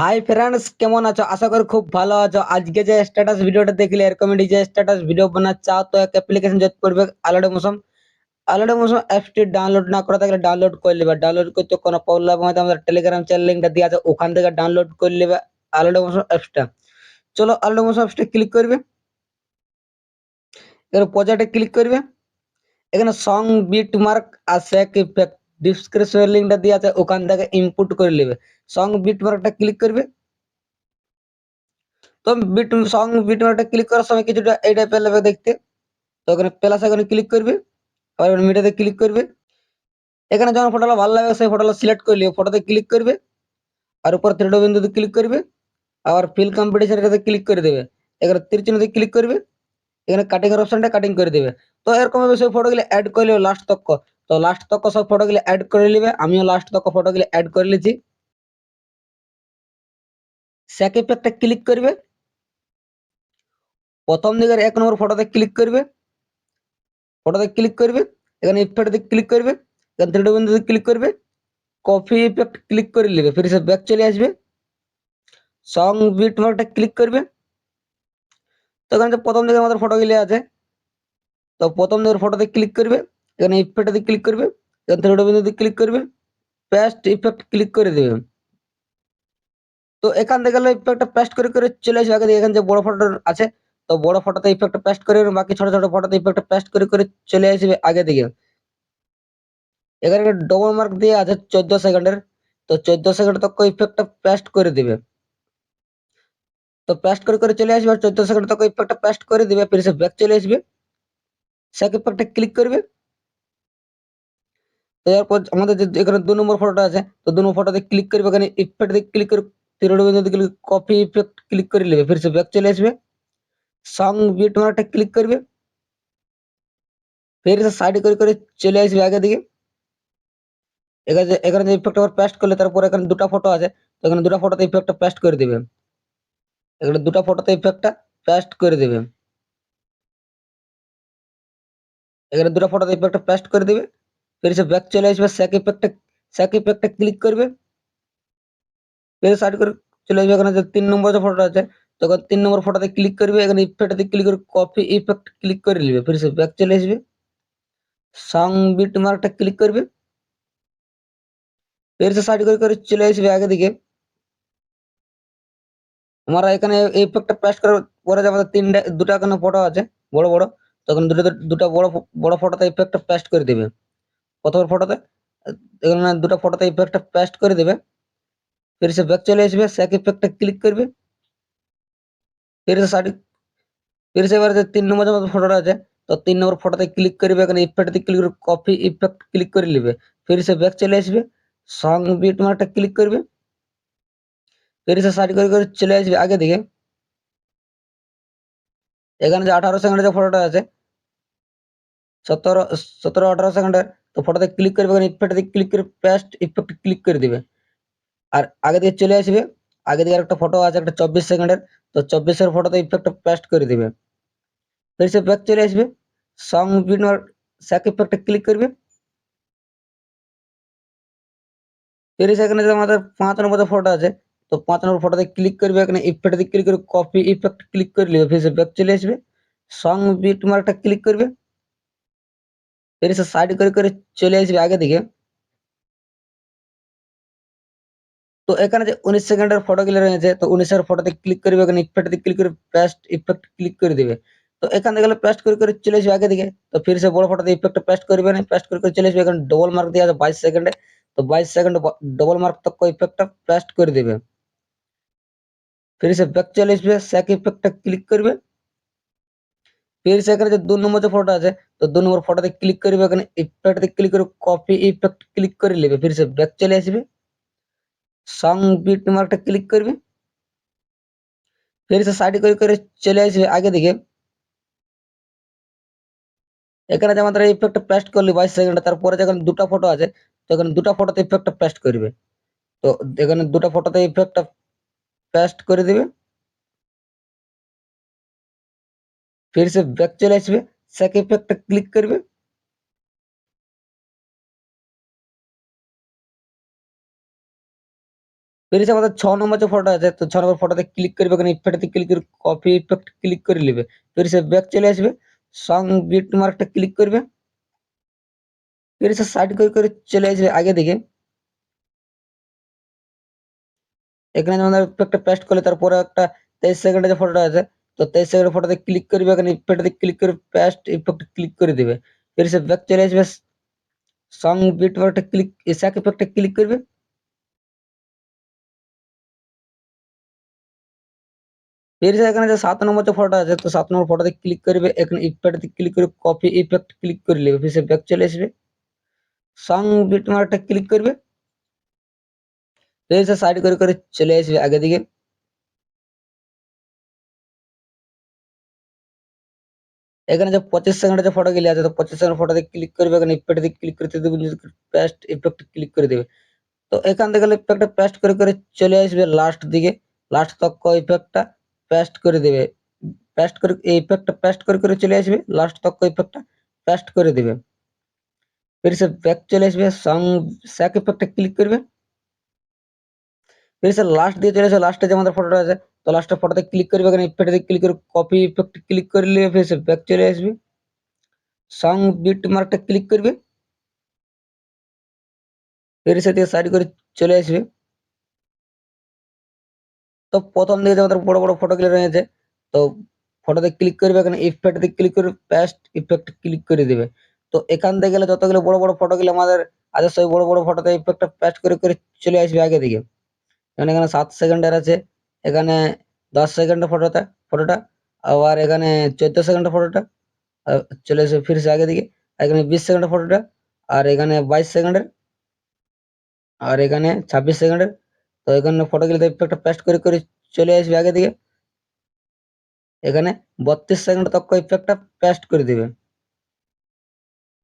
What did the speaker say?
Hi friends, কেমন আছো? আশা করি খুব ভালো আছো। আজকে যে স্ট্যাটাস ভিডিওটা দেখলে এরকমই যে স্ট্যাটাস ভিডিও বানাতে চাও তো এক অ্যাপ্লিকেশন যেতে পড়বে আলোডে মোশন অ্যাপসটি ডাউনলোড না করা থাকলে ডাউনলোড করে নেবে। ডাউনলোড করতে কোনো প্রবলেম হয় তো আমাদের টেলিগ্রাম চ্যানেল লিঙ্কটা দেওয়া আছে, ওখান থেকে ডাউনলোড করে নেবে আলোডে মোশন অ্যাপসটা। চলো আলোডে মোশন অ্যাপসটা ক্লিক করবে, এর প্রজেক্টে ক্লিক করবে। এখানে সং বিট মার্ক আর সেক ইফেক্ট ডিসক্রিপশন লিঙ্কটা দেওয়া আছে, ওখান থেকে ইনপুট করে নেবে। সং বিট মার্কটা ক্লিক করবে। তো বিট মার্কটা ক্লিক করার সময় কিছুটা এই টাইপের লাগবে দেখতে। তো ওখানে প্লাস আইকনে ক্লিক করবে, আবার মিডিয়াতে ক্লিক করবে। এখানে যখন ফটোটা ভালো লাগে সেই ফটোটা সিলেক্ট করে নিয়ে ফটোতে ক্লিক করবে, আর উপর থ্রেড বিন্দুতে ক্লিক করবে, আবার ফিল কম্পিটিশন এটাতে ক্লিক করে দেবে। এখানে তীর চিহ্নতে ক্লিক করবে, এখানে কাটিং এর অপশনটা কাটিং করে দেবে। তো এরকম ভাবে সব ফটোগুলো অ্যাড করে নেবে লাস্ট তক। তো লাস্ট তক সব ফটোগুলো অ্যাড করে নেবে, আমিও লাস্ট তক ফটোগুলো অ্যাড করে নিয়েছি। স্যাক ইফেক্টে ক্লিক করবে, প্রথম দিকের 1 নম্বর ফটোতে ক্লিক করবে, এখানে ইফেক্টে ক্লিক করবে, এখানে থ্রেড বিন্দুতে ক্লিক করবে, কপি ইফেক্ট ক্লিক করে নেবে, ফির সে ব্যাক চলে আসবে। সং বিট মার্কটা ক্লিক করবে। তো এখানে যে প্রথম দিকে আমাদের ফটোগুলি আছে, তো প্রথম দিকের ফটোতে ক্লিক করবে, এখানে ইফেক্টে ক্লিক করবে, এখানে থ্রেড বিন্দুতে ক্লিক করবে, পেস্ট ইফেক্ট ক্লিক করে দেবে। তো এখান থেকে ইফেক্টটা পেস্ট করে করে চলে আসবে আগে দিকে। এখানে যে বড় ফটো আছে, তো বড় ফটোতে ইফেক্টটা পেস্ট করে এবং বাকি ছোট ছোট ফটোতে ইফেক্টটা পেস্ট করে করে চলে আসবে আগে দিকে। এখানে ডবল মার্ক দিয়ে আছে 14 সেকেন্ডের, তো 14 সেকেন্ড তক ইফেক্টটা পেস্ট করে দিবে। তো পেস্ট করে করে চলে আসবে, আর 14 সেকেন্ড তক ইফেক্টটা পেস্ট করে দিবে, ফির সে ব্যাক চলে আসবে। সেক ইফেক্টে ক্লিক করবে। তো এরপর আমাদের যে এখানে 2 নম্বর ফটোটা আছে, তো 2 নম্বর ফটোতে ক্লিক করবে, এখানে ইফেক্ট দিয়ে ক্লিক করে তীর বিন্দুতে ক্লিক কপি ইফেক্ট ক্লিক করে নেবে, ফির সে ব্যাক চলে আসবে। সং বিট মার্কটা ক্লিক করবে, ফির সে সাইড করে করে চলে আসবে আগে দিকে। এখানে যে ইফেক্ট আবার পেস্ট করলে তারপর এখানে দুটো ফটো আছে, তো এখানে দুটো ফটোতে ইফেক্টটা পেস্ট করে দিবে। এখানে দুটো ফটোতে ইফেক্টটা পেস্ট করে দিবে, এখানে দুটো ফটোতে ইফেক্টটা পেস্ট করে দিবে, ফির সে ব্যাক চলে আসবে। স্যাক ইফেক্টে ক্লিক করবে, ফির সাইড করে চলে আসবে। এখানে যে 3 নম্বর যে ফটোটা আছে, তখন 3 নম্বর ফটোতে ক্লিক করবে, এখানে ইফেক্টে ক্লিক করে কপি ইফেক্ট ক্লিক করে নেবে, ফির সে ব্যাক চলে আসবে। সং বিট মার্কটা ক্লিক করবে, ফির সে সাইড করে করে চলে আসবে আগে দিকে। আমরা এখানে এই ইফেক্টটা পেস্ট করার পরে যে আমাদের দুটো এখানে ফটো আছে বড় বড়, তখন দুটো বড় বড় ফটোতে ইফেক্টটা পেস্ট করে দিবে। প্রথম ফটোতে এখানে দুটো ফটোতে ইফেক্টটা পেস্ট করে দিবে, ফির সে ব্যাক চলে আসবে। স্যাক ইফেক্টটা ক্লিক করবে, ফির সে সাইড ফির সে এবার যে 3 নম্বর যে ফটোটা আছে, তো 3 নম্বর ফটোতে ক্লিক করবে, এখানে ইফেক্টে ক্লিক করে কপি ইফেক্ট ক্লিক করে নেবে, ফির সে ব্যাক চলে আসবে। সং বিট মার্কটা ক্লিক করবে, ফির সে সাইড করে করে চলে আসবে আগে দিকে। এখানে যে 18 সেকেন্ডের যে ফটোটা আছে, 17 18 সেকেন্ডের, তো ফটোতে ক্লিক করবে, এখানে ইফেক্টে ক্লিক করে পেস্ট ইফেক্ট ক্লিক করে দিবে, আর আগে দিকে চলে আসবে। আগে দিকে একটা ফটো আছে একটা 24 সেকেন্ডের, তো 24 এর ফটোতে ইফেক্টটা পেস্ট করে দিবে, ফির সে ব্যাক চলে আসবে। সং বিট মার্ক স্যাক ইফেক্টে ক্লিক করবে, ফির সেখানে যে আমাদের 5 নম্বর যে ফটো আছে, তো 5 নম্বর ফটোতে ক্লিক করবে, এখানে ইফেক্টে ক্লিক করে কপি ইফেক্ট ক্লিক করে নেবে, ফির সে ব্যাক চলে আসবে। সং বিট মার্কটা ক্লিক করবে, ফির সে সাইড করে করে চলে আসবে আগে দিকে। তো এখানে যে 19 সেকেন্ডের ফটোগুলো রয়েছে, তো 19 এর ফটোতে ক্লিক করবে, এখানে ইফেক্টে ক্লিক করে পেস্ট ইফেক্ট ক্লিক করে দিবে। তো এখান থেকে পেস্ট করে করে চলে আসবে আগে দিকে। তো ফির সে বড় ফটোতে ইফেক্টটা পেস্ট করবে না, পেস্ট করে করে চলে আসবে। এখানে ডবল মার্ক দেওয়া আছে 22 সেকেন্ডে, তো 22 সেকেন্ড ডবল মার্ক তক ইফেক্টটা পেস্ট করে দিবে, ফির সে ব্যাক চলে আসবে। স্যাক ইফেক্টটা ক্লিক করবে, ফির সে এখানে যে 2 নম্বর যে ফটো আছে, তো 2 নম্বর ফটোতে ক্লিক করবে, এখানে ইফেক্টে ক্লিক করে কপি ইফেক্ট ক্লিক করে নেবে, ফির সে ব্যাক চলে আসবে। সং বিট মার্কটা ক্লিক করবে, ফির সে সাইড করে করে চলে আসবে আগে দিকে। এখানে যে আমাদের ইফেক্টটা পেস্ট করলি 22 সেকেন্ডে, তারপরে যখন দুটো ফটো আছে, তো এখানে দুটো ফটোতে ইফেক্টটা পেস্ট করবে। তো এখানে দুটো ফটোতে ইফেক্টটা পেস্ট করে দিবে, ফির সে ব্যাক চলে আসবে। স্যাক ইফেক্টটা ক্লিক করবে, फिर से আমাদের 6 নম্বর যে ফটোটা আছে, তো 6 নম্বর ফটোতে ক্লিক করবে, এখানে ইফেক্টে ক্লিক করে কপি ইফেক্ট ক্লিক করে নেবে। फिर से ব্যাক চলে আসবে, সং বিট মার্কটা ক্লিক করবে, फिर से সাইড করে চলে আসবে আগে দিকে। এখানে আমাদের ইফেক্টটা পেস্ট করলে তারপরে একটা 23 সেকেন্ডের যে ফটোটা আছে, তো 23 সেকেন্ডের ফটোতে ক্লিক করবে, এখানে ইফেক্টে ক্লিক করে পেস্ট ইফেক্ট ক্লিক করে দিবে। फिर से ব্যাক চলে আসবে, সং বিট মার্কটা ক্লিক স্যাক ইফেক্টে ক্লিক করবে। फिर से এখানে যে 7 নম্বর যে ফটোটা আছে, তো 7 নম্বর ফটোতে ক্লিক করবে, এখানে ইফেক্টে ক্লিক করে কপি ইফেক্ট ক্লিক করে নেবে। फिर से ব্যাক চলে আসবে, সং বিট মার্কটা ক্লিক করবে, फिर से সাইড করে চলে আসবে আগে দিকে। এখানে যে 25 সেকেন্ডের যে ফটোগুলি আছে, তো 25 সেকেন্ড ফটোতে ক্লিক করবে, এখানে ইফেক্টে ক্লিক করতে দেবে, পেস্ট ইফেক্ট ক্লিক করে দেবে। তো এখান থেকে ইফেক্টটা পেস্ট করে চলে আসবে লাস্ট দিকে, লাস্ট তক ইফেক্টটা পেস্ট করে দেবে। পেস্ট করে এই ইফেক্টটা পেস্ট করে চলে আসবে, লাস্ট তক ইফেক্টটা পেস্ট করে দেবে। फिर से ব্যাক চলে আসবে, সং স্যাক ইফেক্টে ক্লিক করবে। फिर से লাস্ট দিয়ে চলে আসবে, লাস্টে যে আমাদের ফটোটা আছে, তো লাস্টের ফটোতে ক্লিক করবে, এখানে ইফেক্টে ক্লিক করে কপি ইফেক্ট ক্লিক করে নিয়ে फिर से ব্যাক চলে আসবে, সং বিট মার্কটা ক্লিক করবে, फिर से দিয়ে সাইড করে চলে আসবে। তো প্রথম দিকে যে আমাদের বড় বড় ফটোগুলো রয়েছে, তো ফটোতে ক্লিক করবে, এখানে ইফেক্টে ক্লিক করে পেস্ট ইফেক্ট ক্লিক করে দিবে। তো এখান থেকে গেলে যতগুলো বড় বড় ফটোগুলো আমাদের আছে, সেই বড় বড় ফটোতে ইফেক্টটা পেস্ট করে চলে আসবে আগে দিকে। এখানে 7 সেকেন্ডের আছে, এখানে 10 সেকেন্ডের ফটোটা, আবার এখানে 14 সেকেন্ডের ফটোটা চলে আসবে फिर से আগে দিকে। এখানে 20 সেকেন্ডের ফটোটা, আর এখানে 22 সেকেন্ডের, আর এখানে 26 সেকেন্ডের। তো এখানে ফটোগুলোতে ইফেক্টটা পেস্ট করে চলে আসবে আগে দিকে। এখানে 32 সেকেন্ড তক ইফেক্টটা পেস্ট করে দিবে।